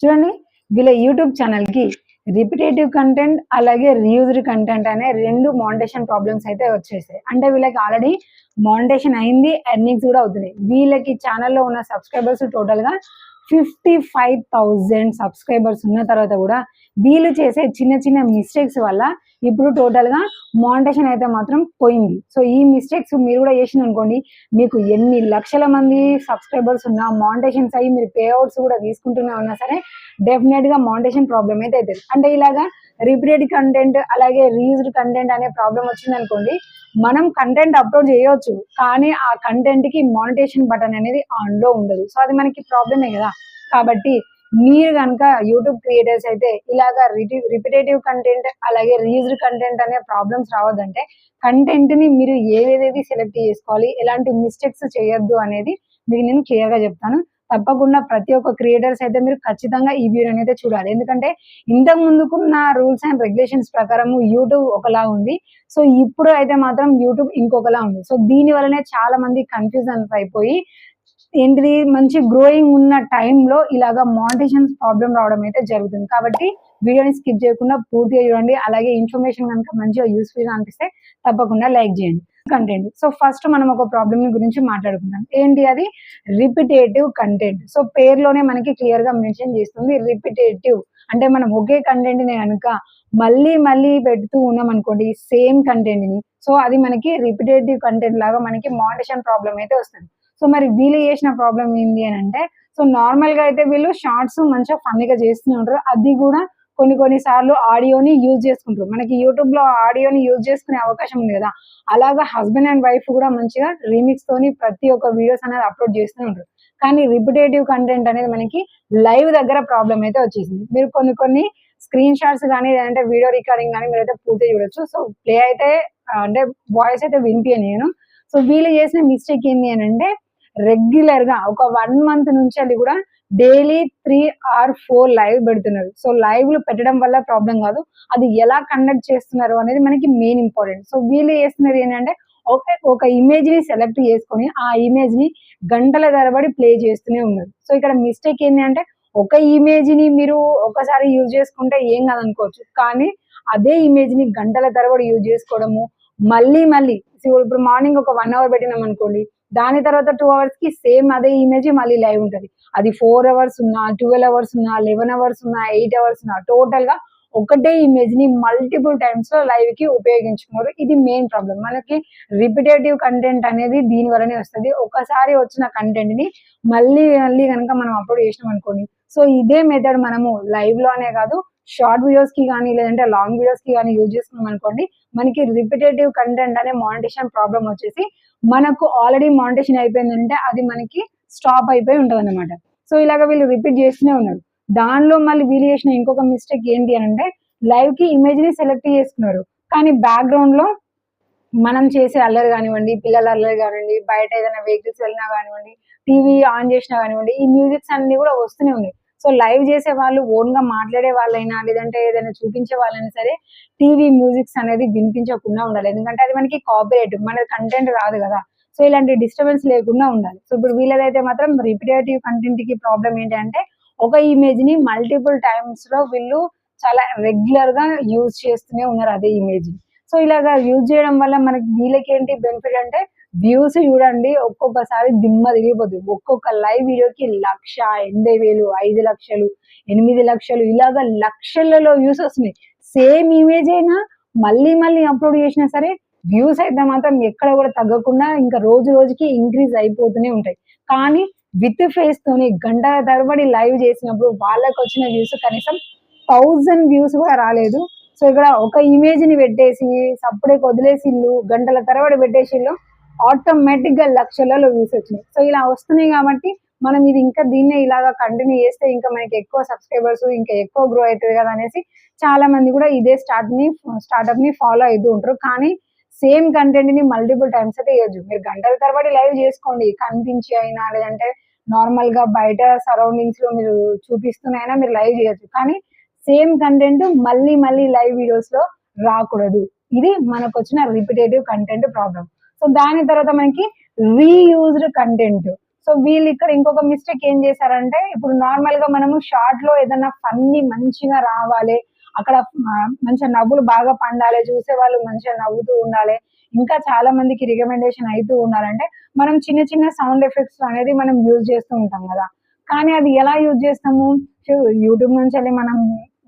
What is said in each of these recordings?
చూడండి, వీళ్ళ YouTube channel కి రిపిటేటివ్ కంటెంట్ అలాగే రీయూజ్డ్ కంటెంట్ అనే రెండు మానిటేషన్ ప్రాబ్లమ్స్ అయితే వచ్చేసాయి. అంటే వీళ్ళకి ఆల్రెడీ మానిటేషన్ అయింది, ఎర్నింగ్స్ కూడా అవుతున్నాయి. వీళ్ళకి ఛానల్లో ఉన్న సబ్స్క్రైబర్స్ టోటల్ గా 55,000 సబ్స్క్రైబర్స్ ఉన్న తర్వాత కూడా వీళ్ళు చేసే చిన్న చిన్న మిస్టేక్స్ వల్ల ఇప్పుడు టోటల్ గా మానిటేషన్ అయితే మాత్రం పోయింది. సో ఈ మిస్టేక్స్ మీరు కూడా చేసిన అనుకోండి, మీకు ఎన్ని లక్షల మంది సబ్స్క్రైబర్స్ ఉన్నా మానిటేషన్స్ అయ్యి మీరు పే అవుట్స్ కూడా తీసుకుంటున్నా ఉన్నా సరే డెఫినెట్ గా మానిటేషన్ ప్రాబ్లమ్ అయితే అవుతుంది. అంటే ఇలాగా రిపీటెడ్ కంటెంట్ అలాగే రీయూజ్డ్ కంటెంట్ అనే ప్రాబ్లం వచ్చింది అనుకోండి, మనం కంటెంట్ అప్లోడ్ చేయొచ్చు కానీ ఆ కంటెంట్ కి మానిటేషన్ బటన్ అనేది ఆన్ లో ఉండదు. సో అది మనకి ప్రాబ్లమే కదా. కాబట్టి మీరు కనుక యూట్యూబ్ క్రియేటర్స్ అయితే ఇలాగా రిపిటేటివ్ కంటెంట్ అలాగే రీయూజ్డ్ కంటెంట్ అనే ప్రాబ్లమ్స్ రావద్దంటే కంటెంట్ ని మీరు ఏదేది సెలెక్ట్ చేసుకోవాలి, ఎలాంటి మిస్టేక్స్ చేయొద్దు అనేది మీకు నేను క్లియర్ గా చెప్తాను. తప్పకుండా ప్రతి ఒక్క క్రియేటర్స్ అయితే మీరు ఖచ్చితంగా ఈ వీడియోని అయితే చూడాలి. ఎందుకంటే ఇంతకు ముందుకున్న రూల్స్ అండ్ రెగ్యులేషన్స్ ప్రకారం యూట్యూబ్ ఒకలా ఉంది, సో ఇప్పుడు అయితే మాత్రం యూట్యూబ్ ఇంకొకలా ఉంది. సో దీని వల్లనే చాలా మంది కన్ఫ్యూజన్ అయిపోయి ఏంటిది మంచి గ్రోయింగ్ ఉన్న టైంలో ఇలాగా మానిటేషన్ ప్రాబ్లం రావడం అయితే జరుగుతుంది. కాబట్టి వీడియోని స్కిప్ చేయకుండా పూర్తిగా చూడండి. అలాగే ఇన్ఫర్మేషన్ కనుక మంచిగా యూస్ఫుల్ గా అనిపిస్తే తప్పకుండా లైక్ చేయండి. కంటెంట్, సో ఫస్ట్ మనం ఒక ప్రాబ్లమ్ గురించి మాట్లాడుకుందాం. ఏంటి అది? Repetitive content. సో పేరులోనే మనకి క్లియర్ గా మెన్షన్ చేస్తుంది రిపిటేటివ్ అంటే మనం ఒకే కంటెంట్ ని కనుక మళ్ళీ మళ్ళీ పెడుతూ ఉన్నాం అనుకోండి సేమ్ కంటెంట్ ని, సో అది మనకి రిపిటేటివ్ కంటెంట్ లాగా మనకి మానిటేషన్ ప్రాబ్లం అయితే వస్తుంది. సో మరి వీళ్ళు చేసిన ప్రాబ్లం ఏంటి అని అంటే, సో నార్మల్ గా అయితే వీళ్ళు షార్ట్స్ మంచిగా ఫన్నీగా చేస్తూనే ఉంటారు. అది కూడా కొన్ని సార్లు ఆడియోని యూజ్ చేసుకుంటారు. మనకి యూట్యూబ్ లో ఆడియోని యూజ్ చేసుకునే అవకాశం ఉంది కదా, అలాగా హస్బెండ్ అండ్ వైఫ్ కూడా మంచిగా రీమిక్స్ తోని ప్రతి ఒక్క వీడియోస్ అనేది అప్లోడ్ చేస్తూనే ఉంటారు. కానీ రిపిటేటివ్ కంటెంట్ అనేది మనకి లైవ్ దగ్గర ప్రాబ్లం అయితే వచ్చేసింది. మీరు కొన్ని స్క్రీన్ షాట్స్ కానీ లేదంటే వీడియో రికార్డింగ్ కానీ మీరైతే పూర్తి చూడొచ్చు. సో ప్లే అయితే అంటే వాయిస్ అయితే వినిపించను. సో వీళ్ళు చేసిన మిస్టేక్ ఏంటి అని అంటే, రెగ్యులర్ గా ఒక 1 మంత్ నుంచి అది కూడా డైలీ 3 or 4 లైవ్ పెడుతున్నారు. సో లైవ్లు పెట్టడం వల్ల ప్రాబ్లం కాదు, అది ఎలా కండక్ట్ చేస్తున్నారు అనేది మనకి మెయిన్ ఇంపార్టెంట్. సో వీళ్ళు చేస్తున్నది ఏంటంటే ఒక ఇమేజ్ ని సెలెక్ట్ చేసుకొని ఆ ఇమేజ్ ని గంటల తరబడి ప్లే చేస్తూనే ఉన్నారు. సో ఇక్కడ మిస్టేక్ ఏంటి అంటే, ఒక ఇమేజ్ ని మీరు ఒకసారి యూజ్ చేసుకుంటే ఏం కాదనుకోవచ్చు, కానీ అదే ఇమేజ్ ని గంటల తరబడి యూజ్ చేసుకోవడము మళ్ళీ ఇప్పుడు మార్నింగ్ ఒక 1 hour పెట్టినాం అనుకోండి, దాని తర్వాత 2 hours కి సేమ్ అదే ఇమేజ్ మళ్ళీ లైవ్ ఉంటది. అది 4 hours ఉన్నా 12 hours ఉన్నా 11 hours ఉన్నా 8 hours ఉన్నా టోటల్ గా ఒకటే ఇమేజ్ ని మల్టిపుల్ టైమ్స్ లో లైవ్ కి ఉపయోగించుకున్నారు. ఇది మెయిన్ ప్రాబ్లం. మనకి రిపిటేటివ్ కంటెంట్ అనేది దీని వల్లనే వస్తుంది. ఒకసారి వచ్చిన కంటెంట్ ని మళ్ళీ కనుక మనం అప్లోడ్ చేసినాం అనుకోండి, సో ఇదే మెథడ్ మనము లైవ్ లోనే కాదు షార్ట్ వీడియోస్ కి కానీ లేదంటే లాంగ్ వీడియోస్ కి కానీ యూజ్ చేసుకున్నాం అనుకోండి, మనకి రిపిటేటివ్ కంటెంట్ అనే మానిటేషన్ ప్రాబ్లం వచ్చేసి మనకు ఆల్రెడీ మానిటేషన్ అయిపోయిందంటే అది మనకి స్టాప్ అయిపోయి ఉంటది అనమాట. సో ఇలాగ వీళ్ళు రిపీట్ చేస్తూనే ఉన్నారు. దానిలో మళ్ళీ వీళ్ళు చేసిన ఇంకొక మిస్టేక్ ఏంటి అని అంటే, లైవ్ కి ఇమేజ్ ని సెలెక్ట్ చేసుకున్నారు కానీ బ్యాక్గ్రౌండ్ లో మనం చేసే అల్లరి కానివ్వండి, పిల్లల అల్లరి కానివ్వండి, బయట ఏదైనా వెహికల్స్ వెళ్ళినా కానివ్వండి, టీవీ ఆన్ చేసినా కానివ్వండి, ఈ మ్యూజిక్స్ అన్ని కూడా వస్తూనే ఉన్నాయి. సో లైవ్ చేసే వాళ్ళు ఓన్ గా మాట్లాడే వాళ్ళైనా లేదంటే ఏదైనా చూపించే వాళ్ళైనా సరే టీవీ మ్యూజిక్స్ అనేది వినిపించకుండా ఉండాలి. ఎందుకంటే అది మనకి కాపీరైట్, మన కంటెంట్ రాదు కదా. సో ఇలాంటి డిస్టర్బెన్స్ లేకుండా ఉండాలి. సో ఇప్పుడు వీళ్ళదైతే మాత్రం రిపిటేటివ్ కంటెంట్ కి ప్రాబ్లం ఏంటంటే, ఒక ఇమేజ్ ని మల్టిపుల్ టైమ్స్ లో వీళ్ళు చాలా రెగ్యులర్ గా యూజ్ చేస్తూనే ఉన్నారు అదే ఇమేజ్ ని. సో ఇలాగా యూజ్ చేయడం వల్ల మనకి వీళ్ళకి ఏంటి బెనిఫిట్ అంటే, వ్యూస్ చూడండి ఒక్కొక్కసారి దిమ్మ తిరిగిపోతుంది. ఒక్కొక్క లైవ్ వీడియోకి 1,00,000, 80,000, 5,00,000, 8,00,000 ఇలాగా లక్షలలో వ్యూస్ వస్తున్నాయి. సేమ్ ఇమేజ్ అయినా మళ్ళీ అప్లోడ్ చేసినా సరే వ్యూస్ అయితే మాత్రం ఎక్కడ కూడా తగ్గకుండా ఇంకా రోజు రోజుకి ఇంక్రీజ్ అయిపోతూనే ఉంటాయి. కానీ విత్ ఫేస్ తోని గంటల తరబడి లైవ్ చేసినప్పుడు వాళ్ళకి వచ్చిన వ్యూస్ కనీసం 1000 వ్యూస్ కూడా రాలేదు. సో ఇక్కడ ఒక ఇమేజ్ ని పెట్టేసి సప్పుడే వదిలేసిళ్ళు, గంటల తరబడి పెట్టేసిళ్ళు, ఆటోమేటిక్ గా లక్షలలో వ్యూస్ వచ్చినాయి. సో ఇలా వస్తున్నాయి కాబట్టి మనం ఇది ఇంకా దీన్నే ఇలాగా కంటిన్యూ చేస్తే ఇంకా మనకి ఎక్కువ సబ్స్క్రైబర్స్ ఇంకా ఎక్కువ గ్రో అవుతుంది కదా అనేసి చాలా మంది కూడా ఇదే స్టార్ట్అప్ ని ఫాలో అవుతూ ఉంటారు. కానీ సేమ్ కంటెంట్ ని మల్టిపుల్ టైమ్స్ అయితే వేయొచ్చు. మీరు గంటల తరబడి లైవ్ చేసుకోండి, కనిపించి అయినా లేదంటే నార్మల్ గా బయట సరౌండింగ్స్ లో మీరు చూపిస్తున్నైనా మీరు లైవ్ చేయొచ్చు. కానీ సేమ్ కంటెంట్ మళ్ళీ లైవ్ వీడియోస్ లో రాకూడదు. ఇది మనకు వచ్చిన రిపిటేటివ్ కంటెంట్ ప్రాబ్లం. సో దాని తర్వాత మనకి రీయూజ్డ్ కంటెంట్. సో వీళ్ళు ఇక్కడ ఇంకొక మిస్టేక్ ఏం చేశారంటే, ఇప్పుడు నార్మల్ గా మనము షార్ట్ లో ఏదైనా ఫన్నీ మంచిగా రావాలి, అక్కడ మంచిగా నవ్వులు బాగా పండాలి, చూసే వాళ్ళు మంచిగా నవ్వుతూ ఉండాలి, ఇంకా చాలా మందికి రికమెండేషన్ అవుతూ ఉండాలంటే మనం చిన్న చిన్న సౌండ్ ఎఫెక్ట్స్ అనేది మనం యూజ్ చేస్తూ ఉంటాం కదా. కానీ అది ఎలా యూజ్ చేస్తాము? యూట్యూబ్ నుంచి వెళ్ళి మనం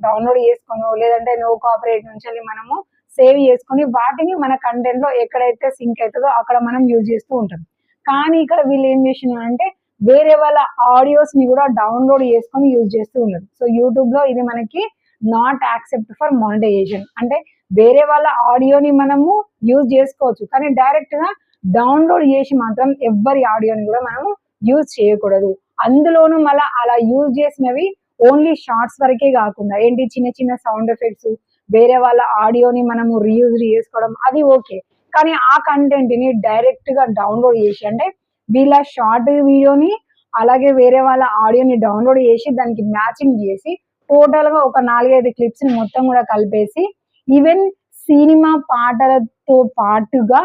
డౌన్లోడ్ చేసుకోను, లేదంటే నో కాపరేట్ నుంచి వెళ్ళి మనము సేవ్ చేసుకొని వాటిని మన కంటెంట్ లో ఎక్కడైతే సింక్ అవుతుందో అక్కడ మనం యూజ్ చేస్తూ ఉంటాం. కానీ ఇక్కడ వీళ్ళు ఏం చేసినారంటే వేరే వాళ్ళ ఆడియోస్ ని కూడా డౌన్లోడ్ చేసుకొని యూజ్ చేస్తూ ఉన్నారు. సో యూట్యూబ్ లో ఇది మనకి నాట్ యాక్సెప్ట్ ఫర్ మానిటైజేషన్, అంటే వేరే వాళ్ళ ఆడియోని మనము యూజ్ చేసుకోవచ్చు, కానీ డైరెక్ట్ గా డౌన్లోడ్ చేసి మాత్రం ఎవ్వరి ఆడియోని కూడా మనము యూజ్ చేయకూడదు. అందులోనూ మళ్ళీ అలా యూజ్ చేసినవి ఓన్లీ షార్ట్స్ వరకే కాకుండా ఏంటి చిన్న చిన్న సౌండ్ ఎఫెక్ట్స్, వేరే వాళ్ళ ఆడియోని మనము రీయూజ్ చేసుకోవడం అది ఓకే. కానీ ఆ కంటెంట్ ని డైరెక్ట్ గా డౌన్లోడ్ చేసి, అంటే వీళ్ళ షార్ట్ వీడియోని అలాగే వేరే వాళ్ళ ఆడియోని డౌన్లోడ్ చేసి దానికి మ్యాచింగ్ చేసి టోటల్ గా ఒక 4-5 క్లిప్స్ ని మొత్తం కూడా కలిపేసి ఈవెన్ సినిమా పాటలతో పాటుగా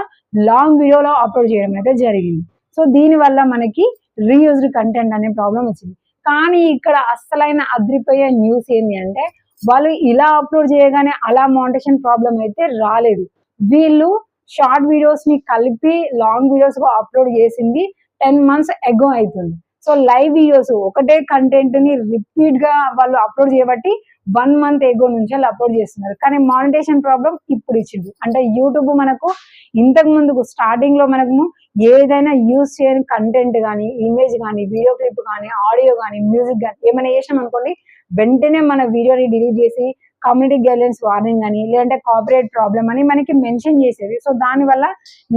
లాంగ్ వీడియోలో అప్లోడ్ చేయడం అయితే జరిగింది. సో దీని వల్ల మనకి రీయూజ్డ్ కంటెంట్ అనే ప్రాబ్లం వచ్చింది. కానీ ఇక్కడ అస్సలైన అద్రిపోయే న్యూస్ ఏంటి అంటే వాళ్ళు ఇలా అప్లోడ్ చేయగానే అలా మానిటైజేషన్ ప్రాబ్లం అయితే రాలేదు. వీళ్ళు షార్ట్ వీడియోస్ ని కలిపి లాంగ్ వీడియోస్ గా అప్లోడ్ చేసింది 10 months ఎగో అవుతుంది. సో లైవ్ వీడియోస్ ఒకటే కంటెంట్ ని రిపీట్ గా వాళ్ళు అప్లోడ్ చేయబట్టి 1 month ఎగో నుంచి వాళ్ళు అప్లోడ్ చేస్తున్నారు. కానీ మానిటైజేషన్ ప్రాబ్లం ఇప్పుడు ఇచ్చింది. అంటే యూట్యూబ్ మనకు ఇంతకు ముందుకు స్టార్టింగ్ లో మనకు ఏదైనా యూజ్ చేయని కంటెంట్ కానీ, ఇమేజ్ కానీ, వీడియో క్లిప్ కానీ, ఆడియో కానీ, మ్యూజిక్ కానీ ఏమైనా చేసాం అనుకోండి, వెంటనే మన వీడియోని డిలీట్ చేసి కమ్యూనిటీ గైడ్లైన్స్ వార్నింగ్ అని, లేదంటే కాపీరైట్ ప్రాబ్లం అని మనకి మెన్షన్ చేసేది. సో దానివల్ల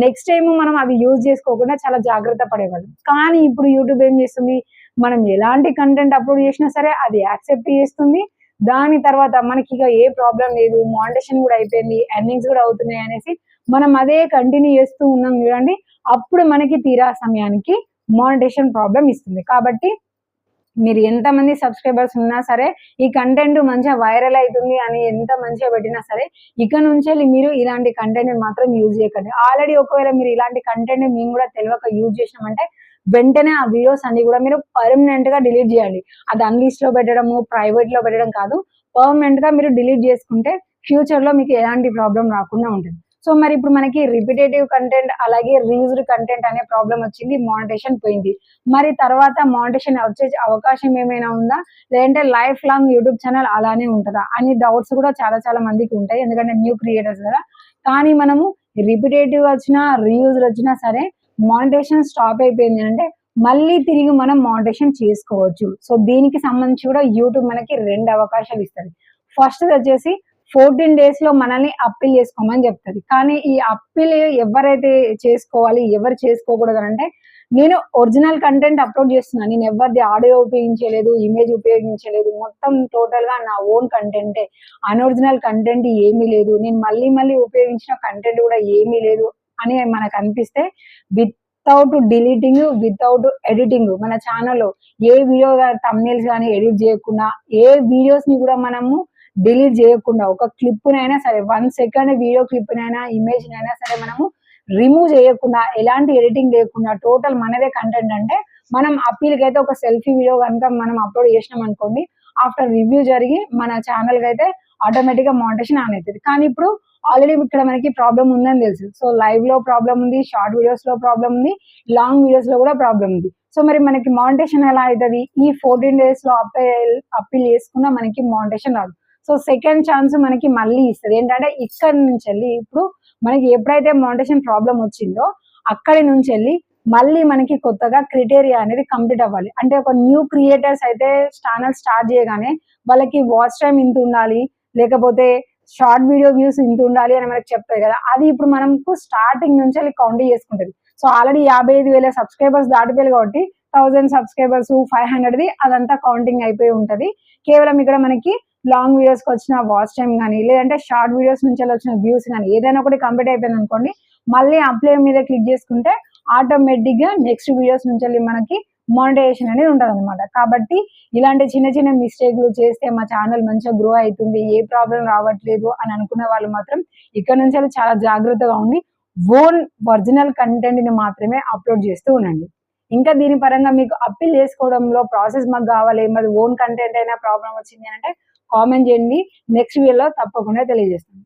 నెక్స్ట్ టైం మనం అవి యూజ్ చేసుకోకుండా చాలా జాగ్రత్త పడేవాళ్ళం. కానీ ఇప్పుడు యూట్యూబ్ ఏం చేస్తుంది, మనం ఎలాంటి కంటెంట్ అప్లోడ్ చేసినా సరే అది యాక్సెప్ట్ చేస్తుంది. దాని తర్వాత మనకి ఇక ఏ ప్రాబ్లం లేదు, మానిటైజేషన్ కూడా అయిపోయింది, ఎర్నింగ్స్ కూడా అవుతున్నాయి అనేసి మనం అదే కంటిన్యూ చేస్తూ ఉన్నాం చూడండి, అప్పుడు మనకి తీరా సమయానికి మానిటైజేషన్ ప్రాబ్లం ఇస్తుంది. కాబట్టి మీరు ఎంతమంది సబ్స్క్రైబర్స్ ఉన్నా సరే ఈ కంటెంట్ మంచిగా వైరల్ అవుతుంది అని ఎంత మంచిగా పెట్టినా సరే ఇక నుంచి మీరు ఇలాంటి కంటెంట్ మాత్రం యూజ్ చేయకండి. ఆల్రెడీ ఒకవేళ మీరు ఇలాంటి కంటెంట్ మేము కూడా తెలియక యూజ్ చేసినామంటే వెంటనే ఆ వీడియోస్ అన్ని కూడా మీరు పర్మనెంట్ గా డిలీట్ చేయండి. అది అన్లిస్ట్ లో పెట్టడము, ప్రైవేట్ లో పెట్టడం కాదు, పర్మనెంట్ గా మీరు డిలీట్ చేసుకుంటే ఫ్యూచర్ లో మీకు ఎలాంటి ప్రాబ్లం రాకుండా ఉంటుంది. సో మరి ఇప్పుడు మనకి రిపిటేటివ్ కంటెంట్ అలాగే రీయూజ్డ్ కంటెంట్ అనే ప్రాబ్లం వచ్చింది, మానిటైజేషన్ పోయింది. మరి తర్వాత మానిటైజేషన్ వచ్చే అవకాశం ఏమైనా ఉందా, లేదంటే లైఫ్ లాంగ్ యూట్యూబ్ ఛానల్ అలానే ఉంటుందా అని డౌట్స్ కూడా చాలా చాలా మందికి ఉంటాయి, ఎందుకంటే న్యూ క్రియేటర్స్ కదా. కానీ మనము రిపిటేటివ్ వచ్చినా రీయూజ్డ్ వచ్చినా సరే మానిటైజేషన్ స్టాప్ అయిపోయింది అంటే మళ్ళీ తిరిగి మనం మానిటైజేషన్ చేసుకోవచ్చు. సో దీనికి సంబంధించి కూడా యూట్యూబ్ మనకి 2 అవకాశాలు ఇస్తుంది. ఫస్ట్ వచ్చేసి 14 days లో మనల్ని అప్పీల్ చేసుకోమని చెప్తుంది. కానీ ఈ అప్పీల్ ఎవరైతే చేసుకోవాలి, ఎవరు చేసుకోకూడదు అంటే, నేను ఒరిజినల్ కంటెంట్ అప్లోడ్ చేస్తున్నాను, నేను ఎవరిది ఆడియో ఉపయోగించలేదు, ఇమేజ్ ఉపయోగించలేదు, మొత్తం టోటల్ గా నా ఓన్ కంటెంటే, అన్ఒరిజినల్ కంటెంట్ ఏమీ లేదు, నేను మళ్ళీ మళ్ళీ ఉపయోగించిన కంటెంట్ కూడా ఏమీ లేదు అని మనకు అనిపిస్తే వితౌట్ డిలీటింగ్, వితౌట్ ఎడిటింగ్ మన ఛానల్లో ఏ వీడియో థంబ్నెయిల్స్ కానీ ఎడిట్ చేయకుండా, ఏ వీడియోస్ ని కూడా మనము డిలీట్ చేయకుండా, ఒక క్లిప్ నైనా సరే 1 second వీడియో క్లిప్ నైనా ఇమేజ్ నైనా సరే మనము రిమూవ్ చేయకుండా, ఎలాంటి ఎడిటింగ్ లేకుండా టోటల్ మనదే కంటెంట్ అంటే మనం అప్పీల్కి అయితే ఒక సెల్ఫీ వీడియో కనుక మనం అప్లోడ్ చేసినాం అనుకోండి, ఆఫ్టర్ రివ్యూ జరిగి మన ఛానల్ కి అయితే ఆటోమేటిక్ గా మానిటైజేషన్ ఆన్ అవుతుంది. కానీ ఇప్పుడు ఆల్రెడీ ఇక్కడ మనకి ప్రాబ్లం ఉందని తెలుసు. సో లైవ్ లో ప్రాబ్లం ఉంది, షార్ట్ వీడియోస్ లో ప్రాబ్లం ఉంది, లాంగ్ వీడియోస్ లో కూడా ప్రాబ్లం ఉంది. సో మరి మనకి మానిటైజేషన్ ఎలా అవుతుంది, ఈ 14 days లో అప్పీల్ చేసుకున్నా మనకి మానిటైజేషన్ రాదు. సో సెకండ్ ఛాన్స్ మనకి మళ్ళీ ఇస్తుంది. ఏంటంటే ఇక్కడ నుంచి వెళ్ళి ఇప్పుడు మనకి ఎప్పుడైతే మానిటైజేషన్ ప్రాబ్లం వచ్చిందో అక్కడి నుంచి వెళ్ళి మళ్ళీ మనకి కొత్తగా క్రైటీరియా అనేది కంప్లీట్ అవ్వాలి. అంటే ఒక న్యూ క్రియేటర్స్ అయితే ఛానల్ స్టార్ట్ చేయగానే వాళ్ళకి వాచ్ టైం ఇంత ఉండాలి, లేకపోతే షార్ట్ వీడియో వ్యూస్ ఇంత ఉండాలి అని మనకి చెప్తాయి కదా, అది ఇప్పుడు మనకు స్టార్టింగ్ నుంచి వెళ్ళి కౌంట్ చేసుకుంటుంది. సో ఆల్రెడీ 55,000 సబ్స్క్రైబర్స్ దాటిపోయారు కాబట్టి 1000 సబ్స్క్రైబర్స్ 500ది అదంతా కౌంటింగ్ అయిపోయి ఉంటది. కేవలం ఇక్కడ మనకి లాంగ్ వీడియోస్ కి వచ్చిన వాచ్ టైం కానీ, లేదంటే షార్ట్ వీడియోస్ నుంచి వచ్చిన వ్యూస్ కానీ ఏదైనా ఒకటి కంప్లీట్ అయిపోయింది అనుకోండి, మళ్ళీ అప్లై మీద క్లిక్ చేసుకుంటే ఆటోమేటిక్ గా నెక్స్ట్ వీడియోస్ నుంచి మనకి మానిటైజేషన్ అనేది ఉంటుంది అనమాట. కాబట్టి ఇలాంటి చిన్న చిన్న మిస్టేక్లు చేస్తే మా ఛానల్ మంచిగా గ్రో అవుతుంది, ఏ ప్రాబ్లం రావట్లేదు అని అనుకునే వాళ్ళు మాత్రం ఇక్కడ నుంచి చాలా జాగ్రత్తగా ఉండి ఓన్ ఒరిజినల్ కంటెంట్ ని మాత్రమే అప్లోడ్ చేస్తూ ఉండండి. ఇంకా దీని పరంగా మీకు అప్పీల్ చేసుకోవడంలో ప్రాసెస్ మాకు కావాలి, మరి ఓన్ కంటెంట్ అయినా ప్రాబ్లం వచ్చింది అంటే కామెంట్ చేయండి. నెక్స్ట్ వీడియోలో తప్పకుండా తెలియజేస్తాను.